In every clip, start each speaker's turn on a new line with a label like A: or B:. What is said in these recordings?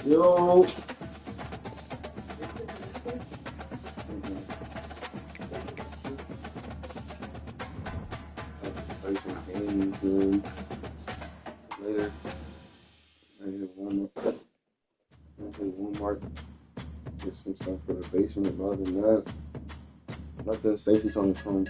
A: Yo. Later. I have one more. Get some stuff for the basement. Other than that, nothing. Safety's on the phone.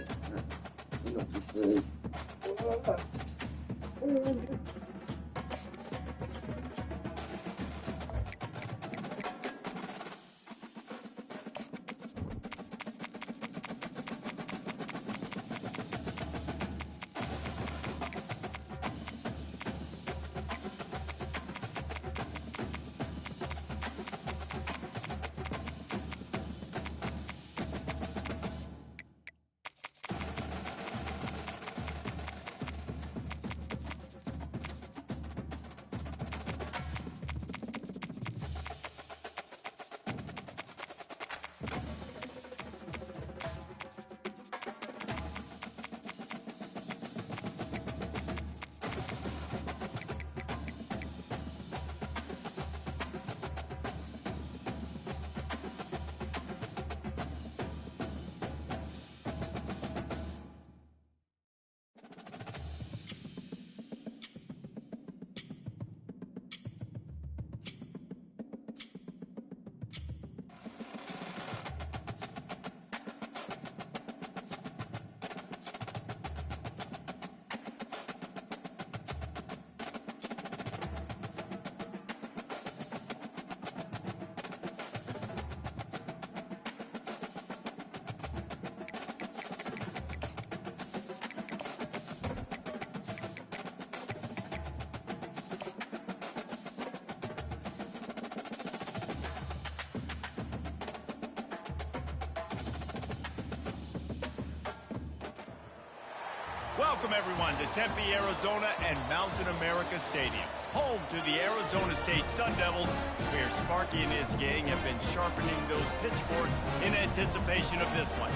B: Welcome, everyone, to Tempe, Arizona and Mountain America Stadium, home to the Arizona State Sun Devils, where Sparky and his gang have been sharpening those pitchforks in anticipation of this one.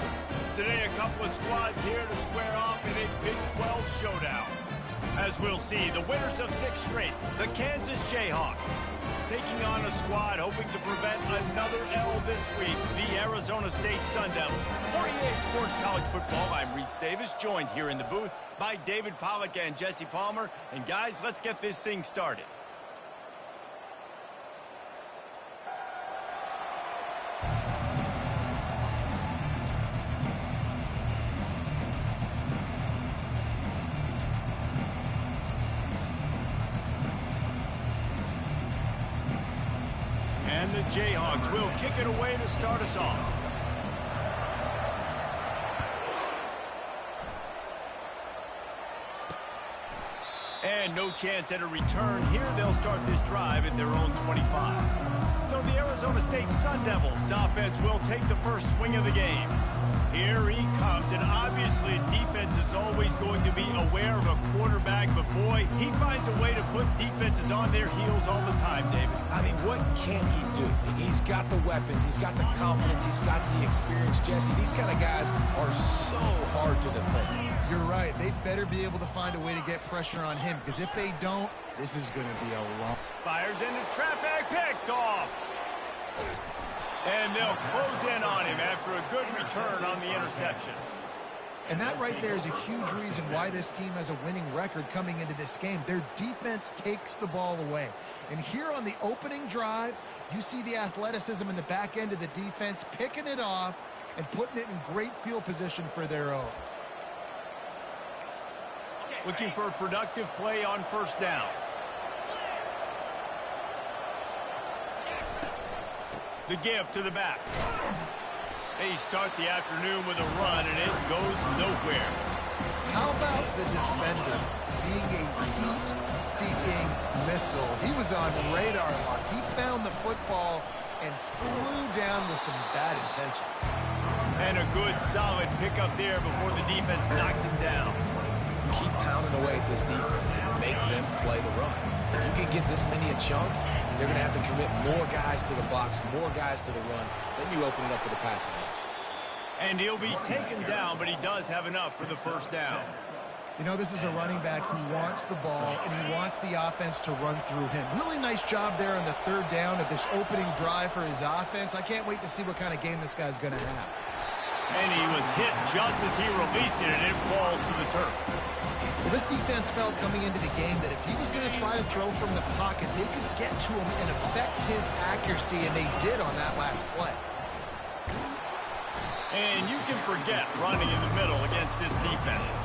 B: Today, a couple of squads here to square off in a Big 12 showdown. As we'll see, the winners of 6 straight, the Kansas Jayhawks, taking on a squad hoping to prevent another L this week, the Arizona State Sun Devils. For EA Sports College Football, I'm Reese Davis, joined here in the booth by David Pollack and Jesse Palmer. And guys, let's get this thing started. And the Jayhawks will kick it away to start us off. And no chance at a return here. They'll start this drive at their own 25. So the Arizona State Sun Devils offense will take the first swing of the game. Here he comes, and obviously defense is always going to be aware of a quarterback, but boy, he finds a way to put defenses on their heels all the time, David.
C: I mean, what can he do? He's got the weapons, he's got the confidence, he's got the experience, Jesse. These kind of guys are so hard to defend.
D: You're right. They better be able to find a way to get pressure on him, because if they don't, this is going to be a long...
B: Fires into traffic, picked off. And they'll close in on him after a good return on the interception.
D: And that right there is a huge reason why this team has a winning record coming into this game. Their defense takes the ball away. And here on the opening drive, you see the athleticism in the back end of the defense, picking it off and putting it in great field position for their own.
B: Looking for a productive play on first down. The give to the back. They start the afternoon with a run, and it goes nowhere.
D: How about the defender being a heat-seeking missile? He was on radar lock. He found the football and flew down with some bad intentions.
B: And a good, solid pickup there before the defense knocks him down.
C: Keep pounding away at this defense and make them play the run. If you can get this many a chunk, they're going to have to commit more guys to the box, more guys to the run. Then you open it up for the passing game.
B: And he'll be taken down, but he does have enough for the first down.
D: You know, this is a running back who wants the ball, and he wants the offense to run through him. Really nice job there on the third down of this opening drive for his offense. I can't wait to see what kind of game this guy's going to have.
B: And he was hit just as he released it, and it falls to the turf.
D: Well, this defense felt coming into the game that if he was going to try to throw from the pocket, they could get to him and affect his accuracy, and they did on that last play.
B: And you can forget running in the middle against this defense.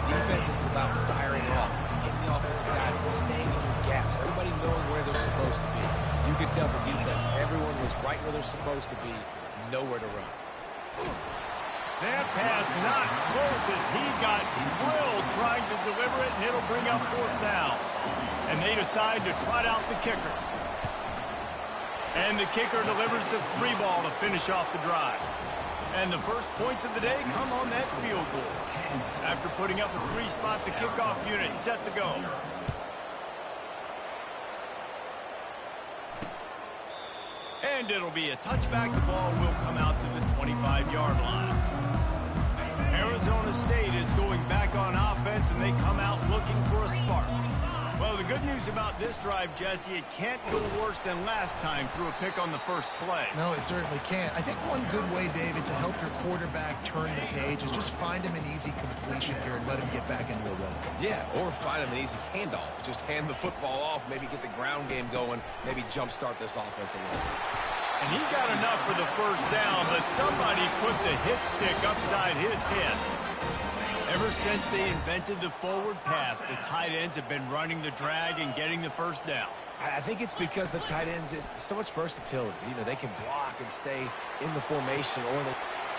C: Defense is about firing off, hitting the offensive guys and staying in your gaps. Everybody knowing where they're supposed to be. You could tell the defense, everyone was right where they're supposed to be, nowhere to run.
B: That pass not close as he got drilled trying to deliver it, and it'll bring up fourth down. And they decide to trot out the kicker. And the kicker delivers the 3-ball to finish off the drive. And the first points of the day come on that field goal. After putting up a 3-spot, the kickoff unit set to go. And it'll be a touchback. The ball will come out to the 25-yard line. Arizona State is going back on offense, and they come out looking for a spark. Well, the good news about this drive, Jesse, it can't go worse than last time through a pick on the first play.
D: No, it certainly can't. I think one good way, David, to help your quarterback turn the page is just find him an easy completion here and let him get back into a rhythm.
C: Yeah, or find him an easy handoff. Just hand the football off, maybe get the ground game going, maybe jumpstart this offense a little bit.
B: And he got enough for the first down, but somebody put the hit stick upside his head. Ever since they invented the forward pass, the tight ends have been running the drag and getting the first down.
C: I think it's because the tight ends is so much versatility. You know, they can block and stay in the formation, or they...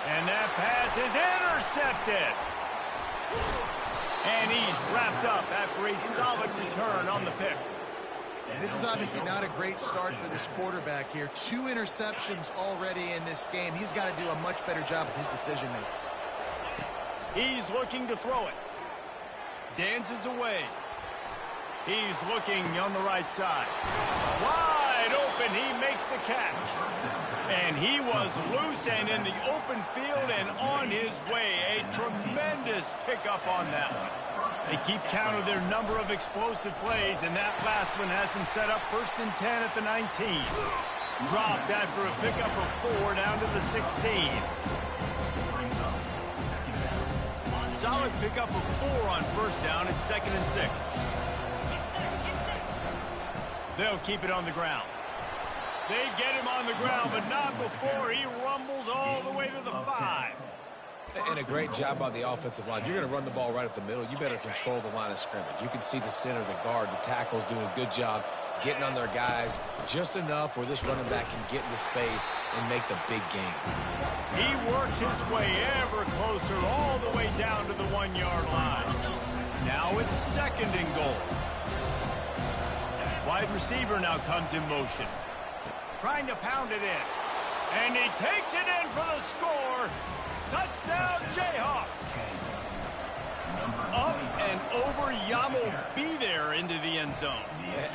B: And that pass is intercepted. And he's wrapped up after a solid return on the pick.
D: This is obviously not a great start for this quarterback here. 2 interceptions already in this game. He's got to do a much better job with his decision-making.
B: He's looking to throw it. Dances away. He's looking on the right side. Wide open, he makes the catch. And he was loose and in the open field and on his way. A tremendous pickup on that one. They keep count of their number of explosive plays, and that last one has them set up 1st and 10 at the 19. Dropped after a pickup of 4 down to the 16. Solid pickup of 4 on first down and 2nd and 6. They'll keep it on the ground. They get him on the ground, but not before he rumbles all the way to the 5.
C: And a great job by the offensive line. You're going to run the ball right at the middle. You better control the line of scrimmage. You can see the center, the guard, the tackles doing a good job getting on their guys just enough where this running back can get into space and make the big game.
B: He works his way ever closer all the way down to the 1-yard line. Now it's 2nd and goal. Wide receiver now comes in motion. Trying to pound it in. And he takes it in for the score. Touchdown, Jayhawk. Up and over, Yamo be there into the end zone.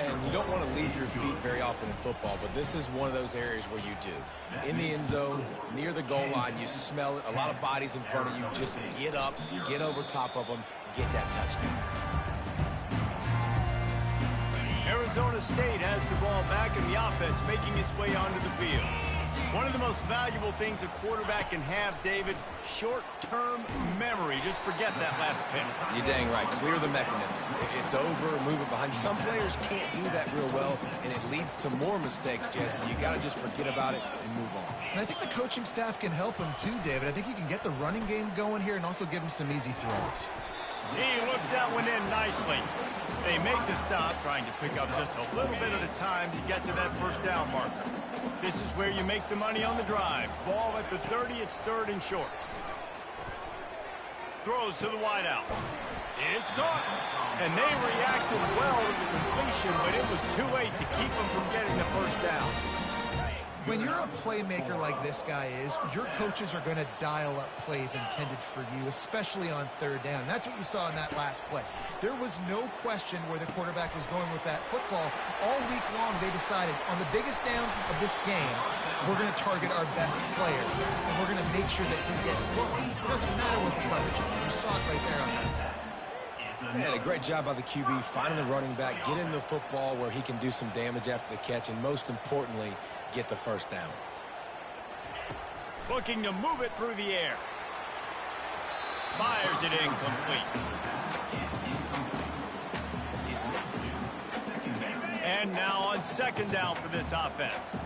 C: And you don't want to leave your feet very often in football, but this is one of those areas where you do. In the end zone, near the goal line, you smell it. A lot of bodies in front of you. Just get up, get over top of them, get that touchdown.
B: Arizona State has the ball back and the offense making its way onto the field. One of the most valuable things a quarterback can have, David, short-term memory. Just forget that last pick.
C: You're dang right. Clear the mechanism. It's over, move it behind you. Some players can't do that real well, and it leads to more mistakes, Jesse. You got to just forget about it and move on.
D: And I think the coaching staff can help him too, David. I think you can get the running game going here and also give him some easy throws.
B: He looks that one in nicely. They make the stop, trying to pick up just a little bit at a time to get to that first down marker. This is where you make the money on the drive. Ball at the 30, it's 3rd and short. Throws to the wideout. It's caught. And they reacted well to the completion, but it was too late to keep them from getting the first down.
D: When you're a playmaker like this guy is, your coaches are going to dial up plays intended for you, especially on 3rd down. That's what you saw in that last play. There was no question where the quarterback was going with that football. All week long, they decided on the biggest downs of this game, we're going to target our best player, and we're going to make sure that he gets looks. It doesn't matter what the coverage is. You saw it right there on that.
C: And a great job by the QB finding the running back, getting the football where he can do some damage after the catch, and most importantly, get the first down.
B: Looking to move it through the air. Fires it incomplete. And now on second down for this offense.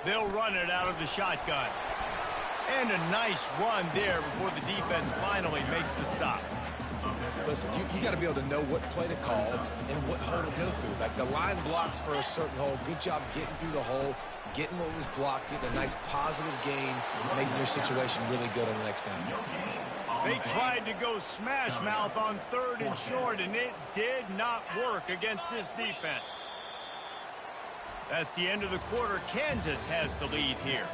B: They'll run it out of the shotgun. And a nice run there before the defense finally makes the stop.
C: Listen, you got to be able to know what play to call and what hole to go through. Like the line blocks for a certain hole. Good job getting through the hole, getting what was blocked, getting a nice positive gain, making your situation really good on the next down.
B: They tried to go smash mouth on 3rd and short, and it did not work against this defense. That's the end of the quarter. Kansas has the lead here.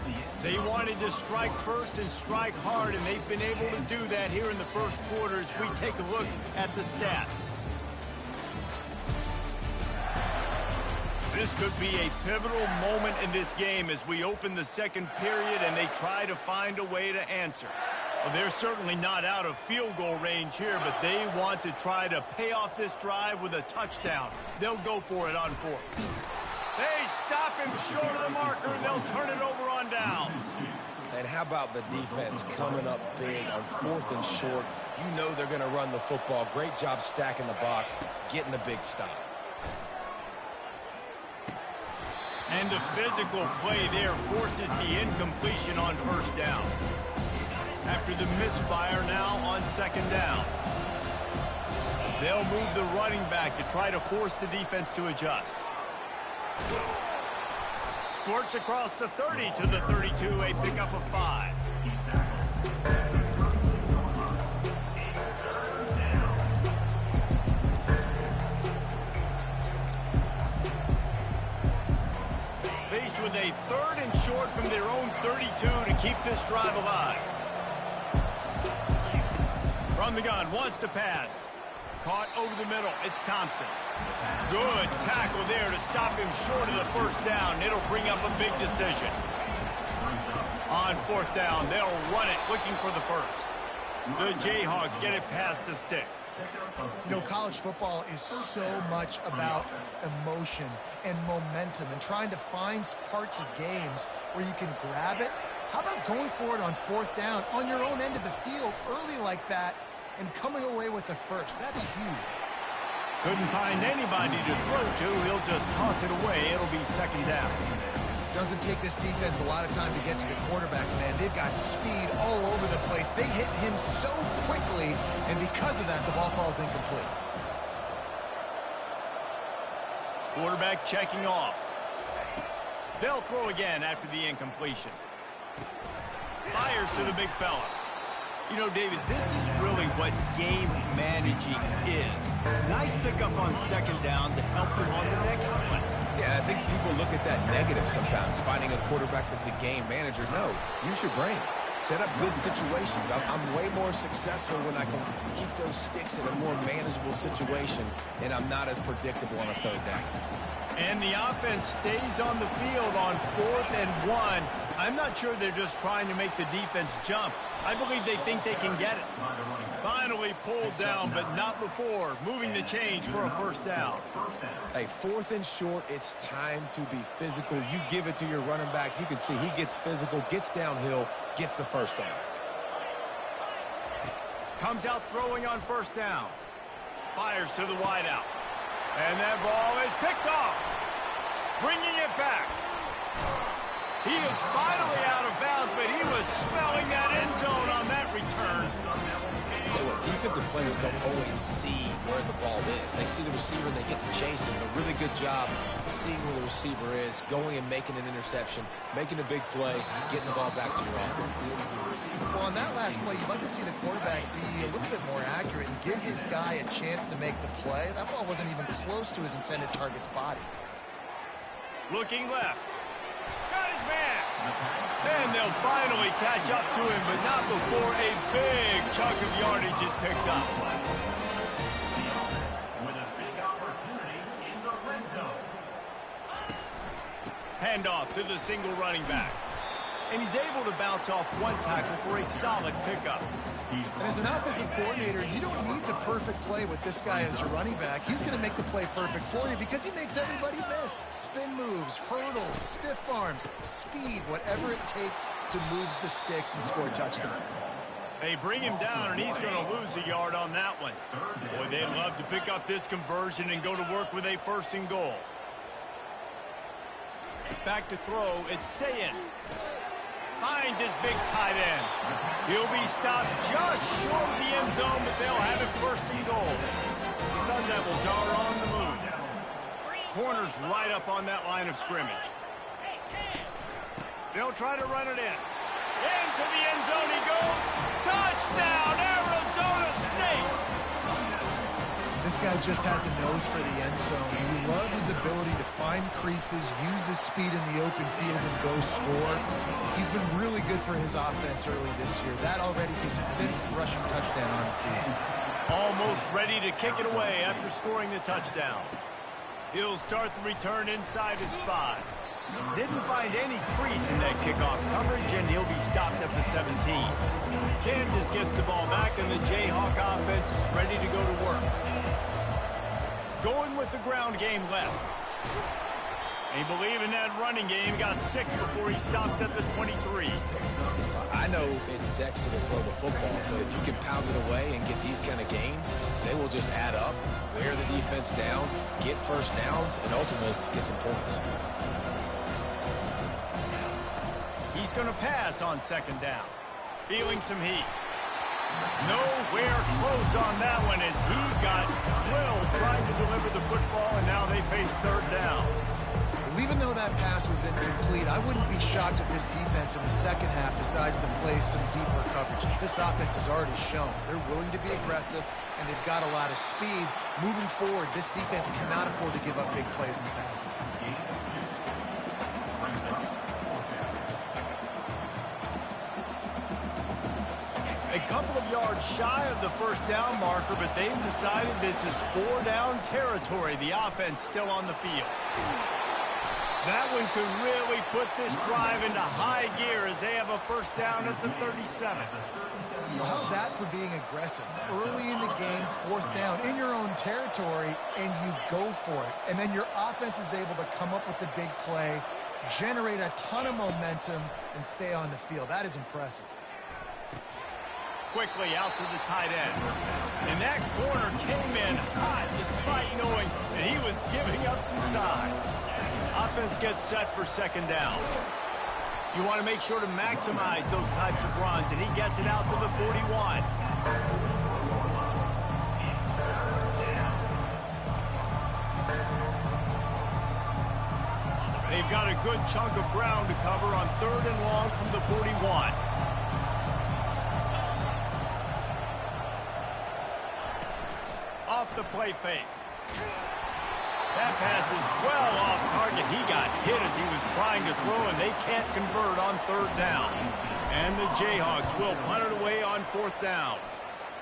B: They wanted to strike first and strike hard, and they've been able to do that here in the first quarter as we take a look at the stats. This could be a pivotal moment in this game as we open the second period and they try to find a way to answer. Well, they're certainly not out of field goal range here, but they want to try to pay off this drive with a touchdown. They'll go for it on 4th. They stop him short of the marker, and they'll turn it over on downs.
C: And how about the defense coming up big on 4th and short? You know they're going to run the football. Great job stacking the box, getting the big stop.
B: And the physical play there forces the incompletion on 1st down. After the misfire now on 2nd down. They'll move the running back to try to force the defense to adjust. Squirts across the 30 to the 32, a pickup of 5. Faced with a 3rd and short from their own 32 to keep this drive alive. From the gun, wants to pass. Caught over the middle, it's Thompson. Good tackle there to stop him short of the 1st down. It'll bring up a big decision. On 4th down, they'll run it, looking for the 1st. The Jayhawks get it past the sticks.
D: You know, college football is so much about emotion and momentum and trying to find parts of games where you can grab it. How about going for it on 4th down on your own end of the field early like that and coming away with the 1st? That's huge.
B: Couldn't find anybody to throw to. He'll just toss it away. It'll be 2nd down.
D: Doesn't take this defense a lot of time to get to the quarterback, man. They've got speed all over the place. They hit him so quickly, and because of that, the ball falls incomplete.
B: Quarterback checking off. They'll throw again after the incompletion. Fires to the big fella. You know, David, this is really what game managing is. Nice pickup on 2nd down to help them on the next play.
C: Yeah, I think people look at that negative sometimes, finding a quarterback that's a game manager. No, use your brain. Set up good situations. I'm way more successful when I can keep those sticks in a more manageable situation, and I'm not as predictable on a 3rd down.
B: And the offense stays on the field on 4th and 1. I'm not sure they're just trying to make the defense jump. I believe they think they can get it. Finally pulled down, but not before. Moving the chains for a 1st down.
C: Hey, 4th and short, it's time to be physical. You give it to your running back. You can see he gets physical, gets downhill, gets the 1st down.
B: Comes out throwing on 1st down. Fires to the wideout. And that ball is picked off. Bringing it back. He is finally out of bounds, but he was smelling that end zone on that return.
C: Defensive players don't always see where the ball is. They see the receiver and they get to chase him. A really good job seeing where the receiver is, going and making an interception, making a big play, getting the ball back to your offense.
D: Well, on that last play, you'd like to see the quarterback be a little bit more accurate and give his guy a chance to make the play. That ball wasn't even close to his intended target's body.
B: Looking left. Got his man. And they'll finally catch up to him, but not before a big chunk of yardage is picked up.
E: With a big opportunity in the red zone.
B: Handoff to the single running back. and he's able to bounce off one tackle for a solid pickup.
D: And as an offensive coordinator, you don't need the perfect play with this guy as your running back. He's going to make the play perfect for you because he makes everybody miss. Spin moves, hurdles, stiff arms, speed, whatever it takes to move the sticks and score touchdowns.
B: They bring him down, and he's going to lose a yard on that one. Boy, they'd love to pick up this conversion and go to work with a 1st and goal. Back to throw, it's Sayin. Finds his big tight end. He'll be stopped just short of the end zone, but they'll have it 1st and goal. The Sun Devils are on the move. Corner's right up on that line of scrimmage. They'll try to run it in. Into the end zone he goes. Touchdown, Arizona State!
D: This guy just has a nose for the end zone. You love his ability to find creases, use his speed in the open field, and go score. He's been really good for his offense early this year. That already his 5th rushing touchdown on the season.
B: Almost ready to kick it away after scoring the touchdown. He'll start the return inside his 5. Didn't find any crease in that kickoff coverage, and he'll be stopped at the 17. Kansas gets the ball back, and the Jayhawk offense is ready to go to work. Going with the ground game left. They believe in that running game. Got 6 before he stopped at the 23.
C: I know it's sexy to throw the football, but if you can pound it away and get these kind of gains, they will just add up, wear the defense down, get 1st downs, and ultimately get some points.
B: He's going to pass on 2nd down. Feeling some heat. Nowhere close on that one as he got drilled trying to deliver the football, and now they face 3rd down.
D: Well, even though that pass was incomplete, I wouldn't be shocked if this defense in the 2nd half decides to play some deeper coverages. This offense has already shown they're willing to be aggressive, and they've got a lot of speed. Moving forward, this defense cannot afford to give up big plays in the passing.
B: A couple of yards shy of the 1st down marker, but they've decided this is 4-down territory. The offense still on the field. That one could really put this drive into high gear as they have a 1st down at the 37.
D: Well, how's that for being aggressive? Early in the game, 4th down, in your own territory, and you go for it. And then your offense is able to come up with the big play, generate a ton of momentum, and stay on the field. That is impressive.
B: Quickly out to the tight end. And that corner came in hot despite knowing that he was giving up some size. Offense gets set for 2nd down. You want to make sure to maximize those types of runs, and he gets it out to the 41. They've got a good chunk of ground to cover on 3rd and long from the 41. Off the play fake. That pass is well off target. He got hit as he was trying to throw, and they can't convert on 3rd down. And the Jayhawks will punt it away on 4th down.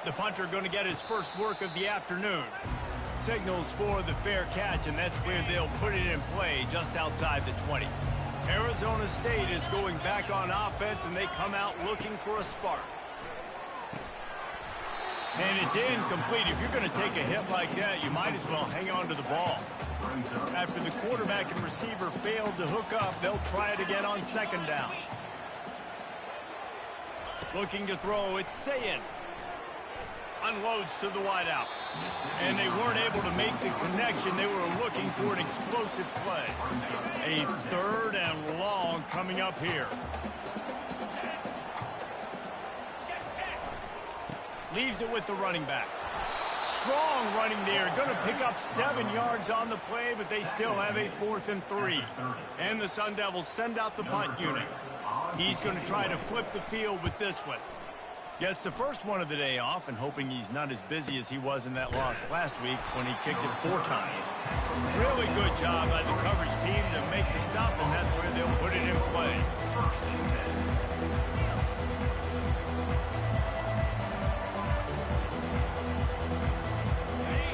B: The punter going to get his first work of the afternoon. Signals for the fair catch, and that's where they'll put it in play just outside the 20. Arizona State is going back on offense, and they come out looking for a spark. And it's incomplete. If you're going to take a hit like that, you might as well hang on to the ball. After the quarterback and receiver failed to hook up, they'll try it again on 2nd down. Looking to throw, it's Sayin. Unloads to the wideout. And they weren't able to make the connection. They were looking for an explosive play. A 3rd and long coming up here. Leaves it with the running back. Strong running there. Going to pick up 7 yards on the play, but they still have a 4th and 3. And the Sun Devils send out the punt unit. He's going to try to flip the field with this one. Gets the first one of the day off, and hoping he's not as busy as he was in that loss last week when he kicked it 4 times. Really good job by the coverage team to make the stop, and that's where they'll put it in play.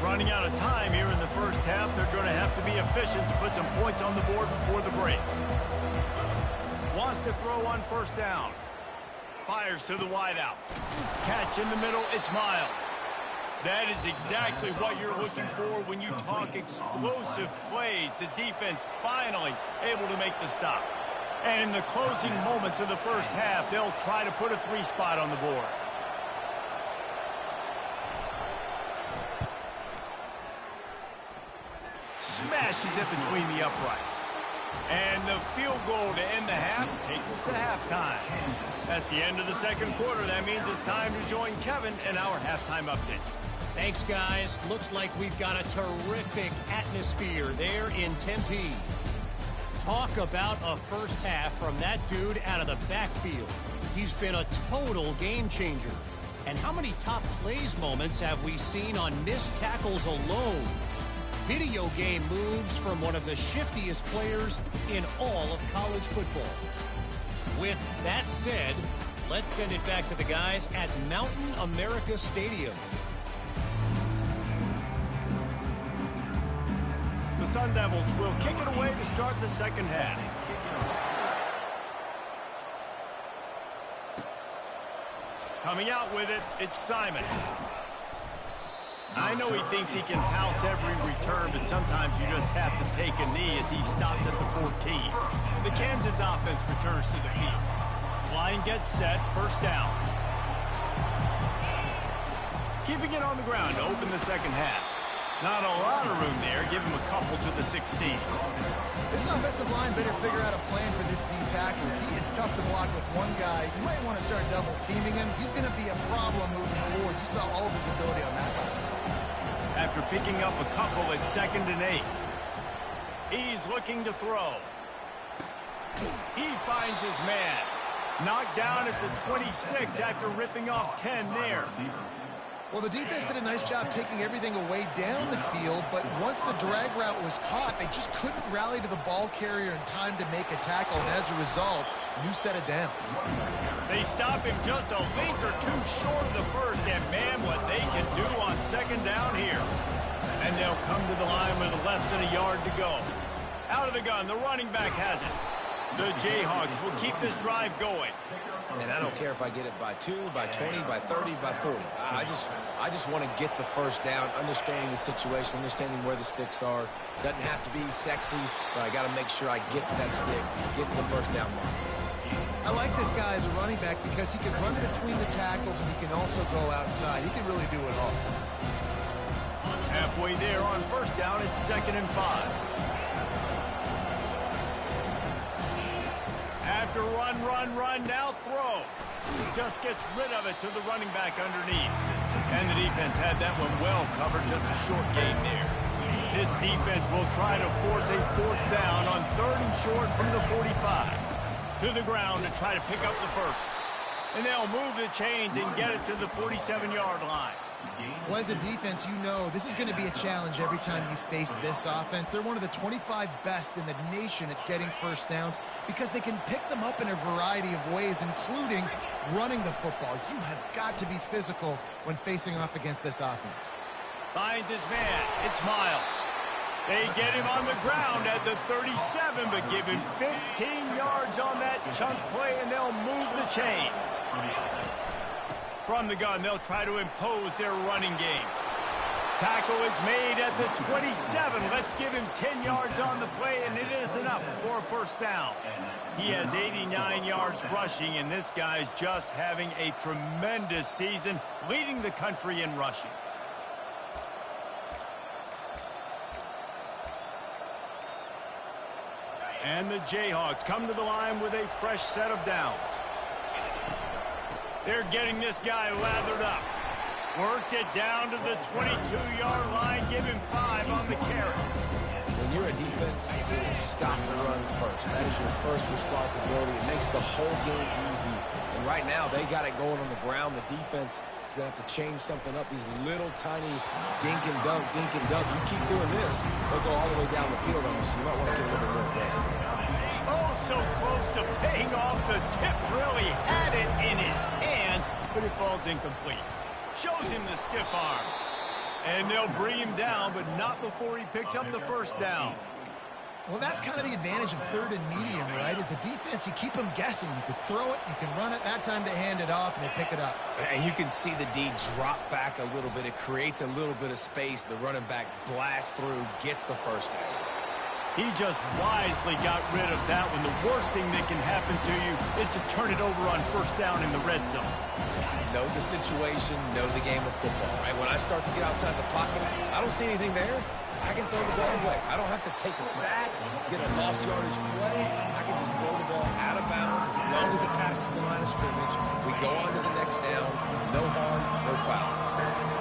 B: Running out of time here in the first half. They're going to have to be efficient to put some points on the board before the break. Wants to throw on first down. Fires to the wideout. Catch in the middle, it's Miles. That is exactly what you're looking for when you talk explosive plays. The defense finally able to make the stop. And in the closing moments of the first half, they'll try to put a 3-spot on the board. Smashes it between the uprights. And the field goal to end the half takes us to halftime. That's the end of the second quarter. That means it's time to join Kevin in our halftime update.
F: Thanks, guys. Looks like we've got a terrific atmosphere there in Tempe. Talk about a first half from that dude out of the backfield. He's been a total game changer. And how many top plays moments have we seen on missed tackles alone? Video game moves from one of the shiftiest players in all of college football. With that said, let's send it back to the guys at Mountain America Stadium.
B: The Sun Devils will kick it away to start the second half. Coming out with it, it's Simon. I know he thinks he can house every return, but sometimes you just have to take a knee as he stopped at the 14. The Kansas offense returns to the field. Line gets set, first down. Keeping it on the ground to open the second half. Not a lot of room there. Give him a couple to the 16.
D: This offensive line better figure out a plan for this D tackle. He is tough to block with one guy. You might want to start double teaming him. He's going to be a problem moving forward. You saw all of his ability on that last play.
B: After picking up a couple at 2nd and 8. He's looking to throw. He finds his man. Knocked down at the 26 after ripping off 10 there.
D: Well, the defense did a nice job taking everything away down the field, but once the drag route was caught, they just couldn't rally to the ball carrier in time to make a tackle, and as a result, new set of downs.
B: They stop him just a link or two short of the first, and man, what they can do on second down here. And they'll come to the line with less than a yard to go. Out of the gun, the running back has it. The Jayhawks will keep this drive going.
C: And I don't care if I get it by 2, by 20, by 30, by 40. I just want to get the first down, understanding the situation, understanding where the sticks are. Doesn't have to be sexy, but I got to make sure I get to that stick, get to the first down mark.
D: I like this guy as a running back because he can run in between the tackles and he can also go outside. He can really do it all.
B: Halfway there on first down, it's 2nd and 5. After run, now throw. He just gets rid of it to the running back underneath. And the defense had that one well covered, just a short gain there. This defense will try to force a 4th down on 3rd and short from the 45. To the ground to try to pick up the first. And they'll move the chains and get it to the 47-yard line.
D: Well, as a defense, you know this is going to be a challenge every time you face this offense. They're one of the 25 best in the nation at getting first downs because they can pick them up in a variety of ways, including running the football. You have got to be physical when facing off against this offense.
B: Finds his man. It's Miles. They get him on the ground at the 37, but give him 15 yards on that chunk play, and they'll move the chains. From the gun, they'll try to impose their running game. Tackle is made at the 27. Let's give him 10 yards on the play, and it is enough for a first down. He has 89 yards rushing, and this guy's just having a tremendous season, leading the country in rushing. And the Jayhawks come to the line with a fresh set of downs. They're getting this guy lathered up. Worked it down to the 22-yard line. Give him 5 on the carry.
C: When you're a defense, you stop the run first. That is your first responsibility. It makes the whole game easy. And right now, they got it going on the ground. The defense is going to have to change something up. These little tiny dink and dunk. You keep doing this, they'll go all the way down the field on you, so you might want to get a little bit more aggressive.
B: Oh, so close to paying off the tip drill. He had it in his hands, but it falls incomplete. Shows him the stiff arm. And they'll bring him down, but not before he picks up the first down.
D: Well, that's kind of the advantage of third and medium, right? Is the defense, you keep them guessing. You could throw it, you can run it. That time they hand it off, and they pick it up.
C: And you can see the D drop back a little bit. It creates a little bit of space. The running back blasts through, gets the first down.
B: He just wisely got rid of that when the worst thing that can happen to you is to turn it over on first down in the red zone.
C: Know the situation, know the game of football, right? When I start to get outside the pocket, I don't see anything there. I can throw the ball away. I don't have to take a sack, get a lost yardage play. I can just throw the ball out of bounds as long as it passes the line of scrimmage. We go on to the next down. No harm, no foul.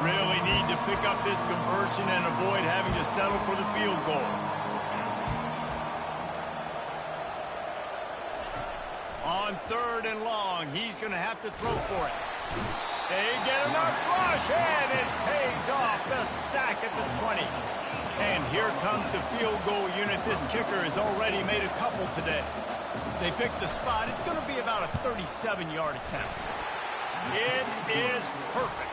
B: Really need to pick up this conversion and avoid having to settle for the field goal. On 3rd and long, he's going to have to throw for it. They get enough rush, and it pays off. The sack at the 20. And here comes the field goal unit. This kicker has already made a couple today. They picked the spot. It's going to be about a 37-yard attempt. It is perfect.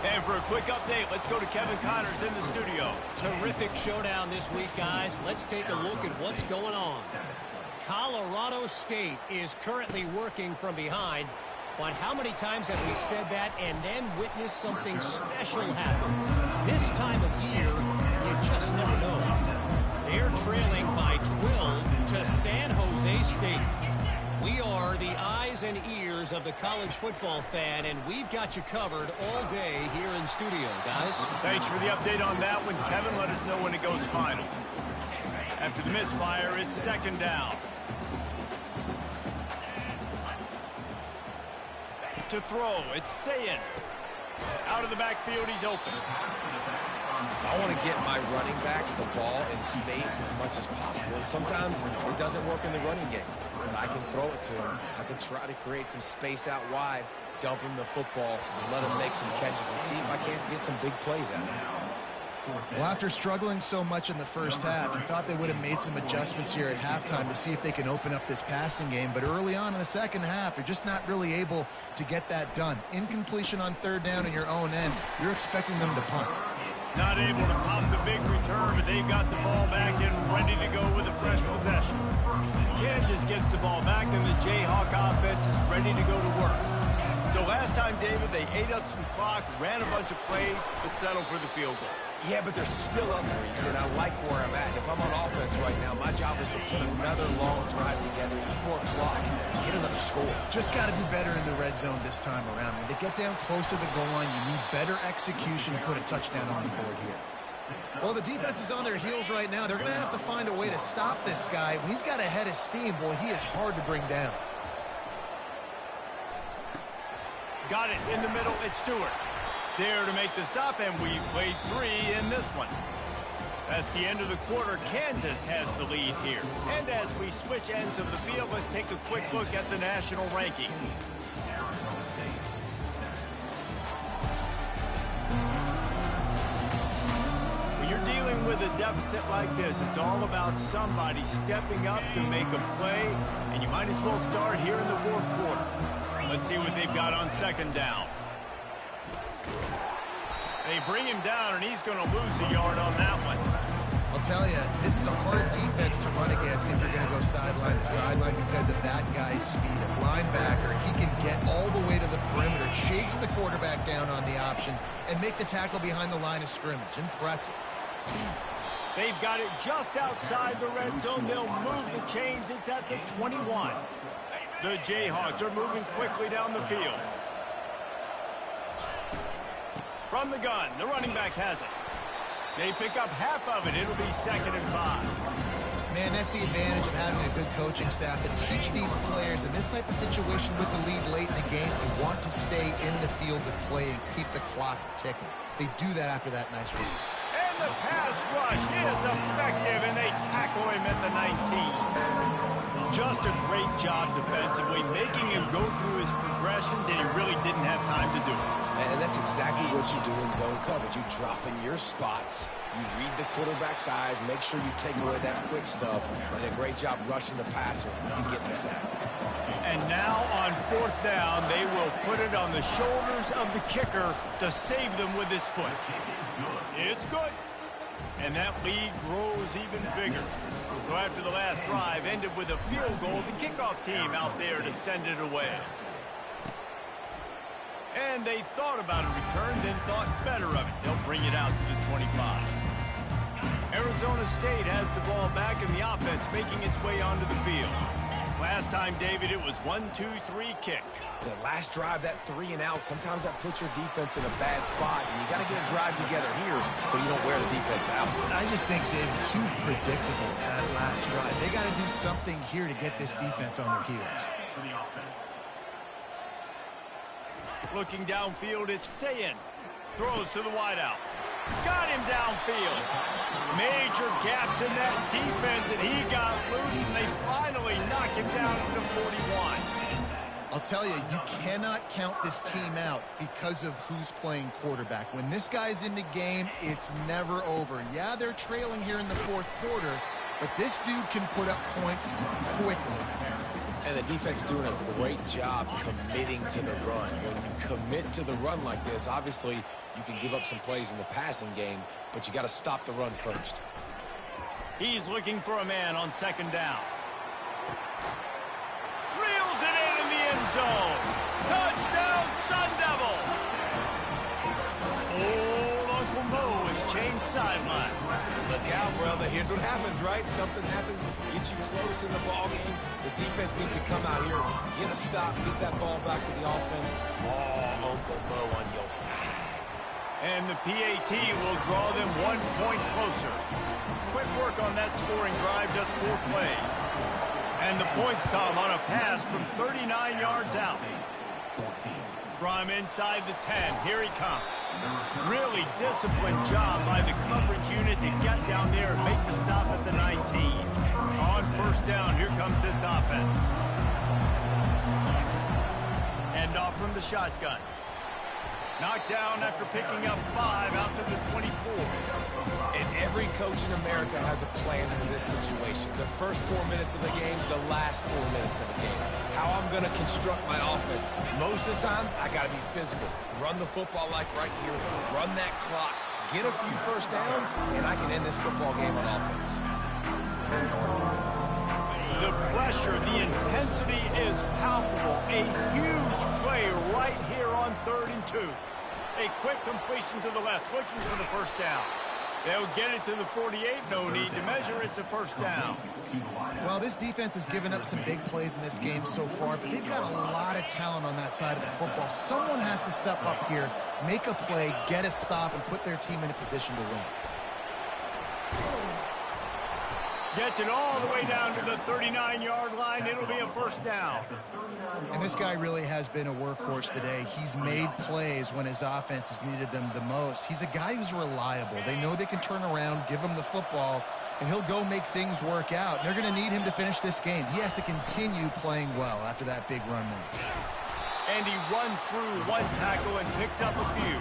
B: And for a quick update, let's go to Kevin Connors in the studio.
F: Terrific showdown this week, guys. Let's take a look at what's going on. Colorado State is currently working from behind. But how many times have we said that and then witnessed something special happen? This time of year, you just never know. They're trailing by 12 to San Jose State. We are the eyes and ears of the college football fan, and we've got you covered all day here in studio, guys.
B: Thanks for the update on that one, Kevin. Let us know when it goes final. After the misfire, it's 2nd down. To throw, it's Sayin. Out of the backfield, he's open.
C: I want to get my running backs the ball in space as much as possible. And sometimes it doesn't work in the running game. But I can throw it to him. I can try to create some space out wide, dump him the football, and let him make some catches and see if I can't get some big plays out of him.
D: Well, after struggling so much in the first half, you thought they would have made some adjustments here at halftime to see if they can open up this passing game. But early on in the second half, they're just not really able to get that done. Incompletion on 3rd down in your own end, you're expecting them to punt.
B: Not able to pop the big return, but they've got the ball back and ready to go with a fresh possession. Kansas gets the ball back, and the Jayhawk offense is ready to go to work. So last time, David, they ate up some clock, ran a bunch of plays, but settled for the field goal.
C: Yeah, but they're still up there, and I like where I'm at. If I'm on offense right now, my job is to put another long drive together, eat more clock, get another score.
D: Just got to do better in the red zone this time around. When they get down close to the goal line, you need better execution to put a touchdown on the board here. Well, the defense is on their heels right now. They're going to have to find a way to stop this guy. When he's got a head of steam, boy, he is hard to bring down.
B: Got it in the middle. It's Stewart. There to make the stop, and we played 3 in this one. That's the end of the quarter. Kansas has the lead here. And as we switch ends of the field, let's take a quick look at the national rankings. When you're dealing with a deficit like this, it's all about somebody stepping up to make a play, and you might as well start here in the 4th quarter. Let's see what they've got on 2nd down. They bring him down, and he's going to lose a yard on that one.
D: I'll tell you, this is a hard defense to run against if you're going to go sideline to sideline because of that guy's speed. At linebacker, he can get all the way to the perimeter, chase the quarterback down on the option, and make the tackle behind the line of scrimmage. Impressive.
B: They've got it just outside the red zone. They'll move the chains. It's at the 21. The Jayhawks are moving quickly down the field. From the gun, the running back has it. They pick up half of it. It'll be 2nd and 5.
D: Man, that's the advantage of having a good coaching staff to teach these players in this type of situation with the lead late in the game. They want to stay in the field of play and keep the clock ticking. They do that after that nice run.
B: And the pass rush is effective, and they tackle him at the 19. Just a great job defensively, making him go through his progressions, and he really didn't have time to do it.
C: And that's exactly what you do in zone coverage. You drop in your spots, you read the quarterback's eyes, make sure you take away that quick stuff, and a great job rushing the passer and getting the sack.
B: And now on 4th down, they will put it on the shoulders of the kicker to save them with his foot. It's good. And that lead grows even bigger. So after the last drive ended with a field goal, the kickoff team out there to send it away. And they thought about a return, then thought better of it. They'll bring it out to the 25. Arizona State has the ball back in the offense, making its way onto the field. Last time, David, it was 1-2-3 kick.
C: The last drive, that 3 and out, sometimes that puts your defense in a bad spot, and you got to get a drive together here so you don't wear the defense out.
D: I just think, David, too predictable that last drive. They got to do something here to get this defense on their heels.
B: Looking downfield, it's Sayin. Throws to the wideout. Got him downfield. Major gaps in that defense, and he got loose, and they finally knock him down at the 41.
D: I'll tell you, you cannot count this team out because of who's playing quarterback. When this guy's in the game, it's never over. Yeah, they're trailing here in the fourth quarter, but this dude can put up points quickly.
C: And the defense doing a great job committing to the run. When you commit to the run like this, obviously you can give up some plays in the passing game, but you got to stop the run first.
B: He's looking for a man on second down. Reels it in the end zone. Touchdown, Sun Devils. Old Uncle Mo has changed sidelines.
C: Look out, brother. Here's what happens, right? Something happens, get you close in the ball game. The defense needs to come out here, get a stop, get that ball back to the offense. Oh, Uncle Mo on your side.
B: And the PAT will draw them 1 point closer. Quick work on that scoring drive, just 4 plays. And the points come on a pass from 39 yards out. From inside the 10, here he comes. Really disciplined job by the coverage unit to get down there and make the stop at the 19. On first down, here comes this offense. End off from the shotgun. Knocked down after picking up 5 out to the 24.
C: And every coach in America has a plan for this situation. The first 4 minutes of the game, the last 4 minutes of the game. How I'm going to construct my offense. Most of the time, I got to be physical. Run the football like right here. Run that clock. Get a few first downs, and I can end this football game on offense.
B: The pressure, the intensity is palpable. A huge play right here on 3rd and 2. A quick completion to the left, looking for the first down. They'll get it to the 48. No need to measure. It's a first down.
D: Well, this defense has given up some big plays in this game so far, but they've got a lot of talent on that side of the football. Someone has to step up here, make a play, get a stop, and put their team in a position to win.
B: Gets it all the way down to the 39-yard line. It'll be a first down.
D: And this guy really has been a workhorse today. He's made plays when his offense has needed them the most. He's a guy who's reliable. They know they can turn around, give him the football, and he'll go make things work out. They're going to need him to finish this game. He has to continue playing well after that big run there.
B: And he runs through 1 tackle and picks up a few.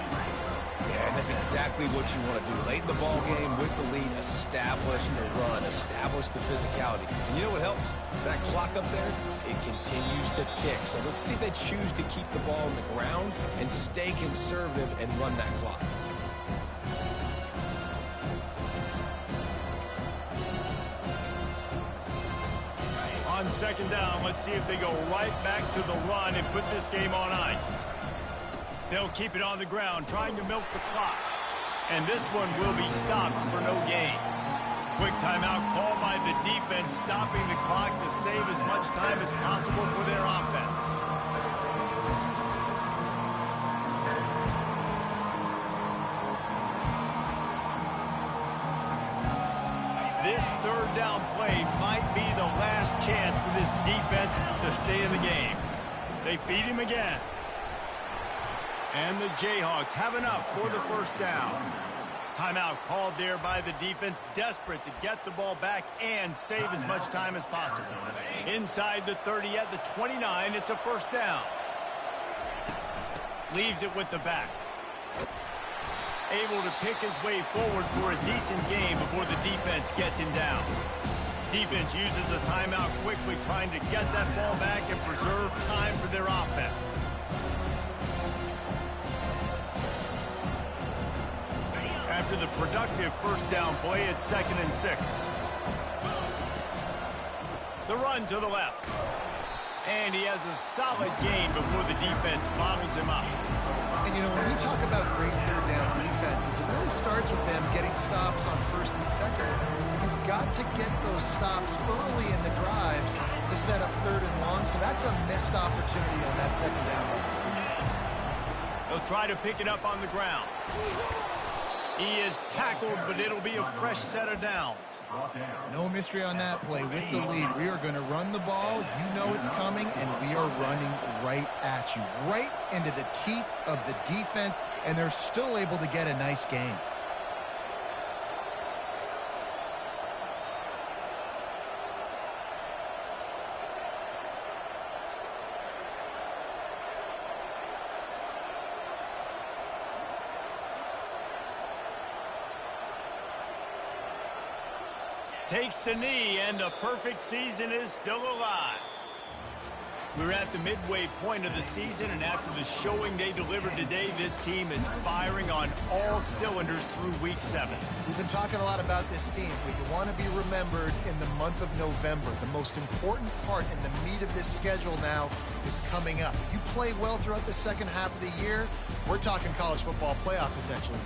C: Yeah, and that's exactly what you want to do. Late in the ball game with the lead, establish the run, establish the physicality. And you know what helps? That clock up there, it continues to tick. So let's see if they choose to keep the ball on the ground and stay conservative and run that clock.
B: On second down, let's see if they go right back to the run and put this game on ice. They'll keep it on the ground, trying to milk the clock. And this one will be stopped for no gain. Quick timeout called by the defense, stopping the clock to save as much time as possible for their offense. This 3rd down play might be the last chance for this defense to stay in the game. They feed him again. And the Jayhawks have enough for the first down. Timeout called there by the defense, desperate to get the ball back and save as much time as possible. Inside the 30 at the 29, it's a first down. Leaves it with the back. Able to pick his way forward for a decent game before the defense gets him down. Defense uses a timeout quickly, trying to get that ball back and preserve time for their offense. After after the productive first down play at 2nd and 6. The run to the left. And he has a solid gain before the defense bottles him up.
D: And, you know, when we talk about great third down defenses, it really starts with them getting stops on 1st and 2nd. You've got to get those stops early in the drives to set up 3rd and long, so that's a missed opportunity on that 2nd down by this defense.
B: They'll try to pick it up on the ground. He is tackled, but it'll be a fresh set of downs.
D: No mystery on that play. With the lead, we are going to run the ball. You know it's coming, and we are running right at you, right into the teeth of the defense, and they're still able to get a nice gain.
B: Takes the knee, and the perfect season is still alive. We're at the midway point of the season, and after the showing they delivered today, this team is firing on all cylinders through Week 7.
D: We've been talking a lot about this team, but you want to be remembered in the month of November. The most important part and the meat of this schedule now is coming up. If you play well throughout the second half of the year, we're talking college football playoff potentially.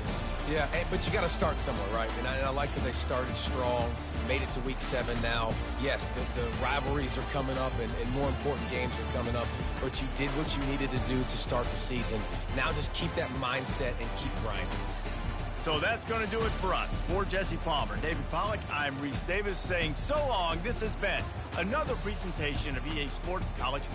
C: Yeah, but you got to start somewhere, right? And I like that they started strong, made it to Week 7 now. Yes, the rivalries are coming up, and more important games are coming up, but you did what you needed to do to start the season. Now just keep that mindset and keep grinding.
B: So that's going to do it for us. For Jesse Palmer, David Pollack, I'm Reese Davis saying so long. This has been another presentation of EA Sports College Football.